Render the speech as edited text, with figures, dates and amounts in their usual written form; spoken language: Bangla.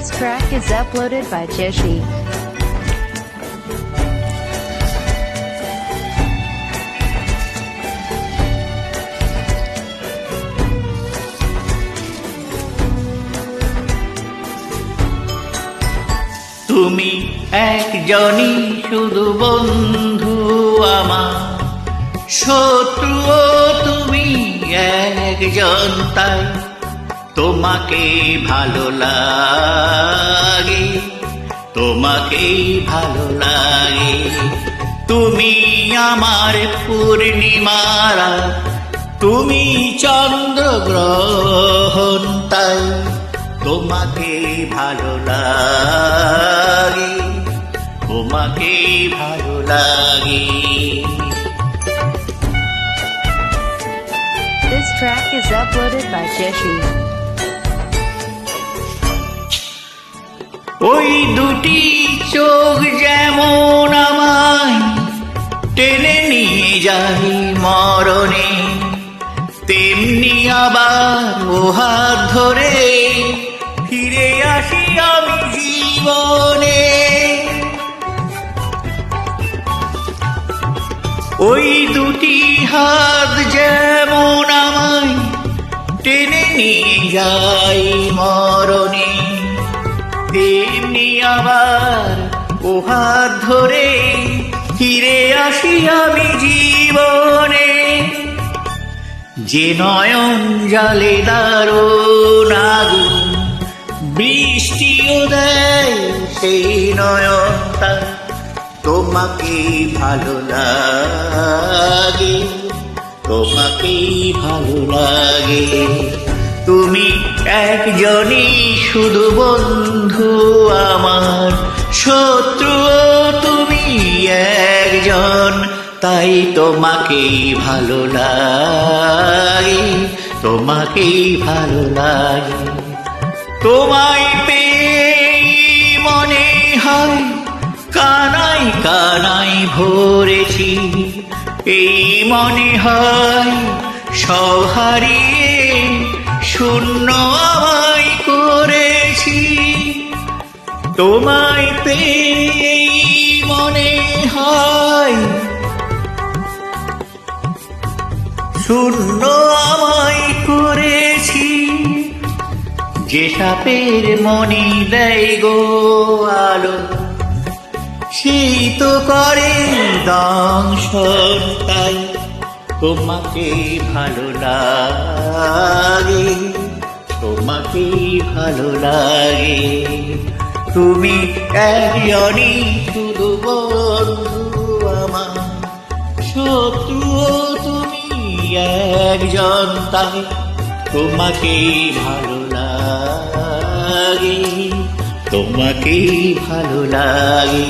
This track is uploaded by Jeshi. তুমি একজনই শুধু বন্ধু আমার, শত্রুও তুমি একজন, তাই তোমাকে ভালো লাগে, তোমাকেই ভালো লাগে। তুমি আমার পূর্ণিমারা, তুমি চন্দ্রগ্রহণ, তাই তোমাকে ভালো লাগে, তোমাকে ভালো লাগে। This track is uploaded by Jeshi. ওই দুটি চোখ যেমন আমায় টেনে নিয়ে যায় মরণে, তেমনি আবার ও হাত ধরে ফিরে আসি আমি জীবনে। ওই দুটি হাত যেমন আমায় টেনে নিয়ে যায় মরণে, তেমনি আবার ও হাত ধরে ফিরে আসি আমি জীবনে। যে নয়ন জলে দারুণ আগুন, বৃষ্টিও দেয় সেই নয়নটা, তোমাকে ভালো লাগে, তোমাকেই ভালো লাগে। তুমি একজনই শুধু বন্ধু আমার, শত্রুও তুমি একজন, তাই তোমাকেই ভালো লাগে, তোমাকেই ভালো লাগে। তোমায় পেয়ে মনে হয় কানাই কানাই ভরেছি, এই মনে হয় সব হারিয়ে শূন্য আমায় করেছি। তোমায় পেয়ে মনে হয় শূন্য আমায় করেছি। যে সাপের মনি দেয় গো আলো, সেই তো করে দংশন, তাই তোমাকে ভালো লাগে, তোমাকে ভালো লাগে। তুমি একজনই শুধু বন্ধু আমার, শত্রুও তুমি একজন, তাই তোমাকেই ভালো লাগে, তোমাকেই ভালো লাগে।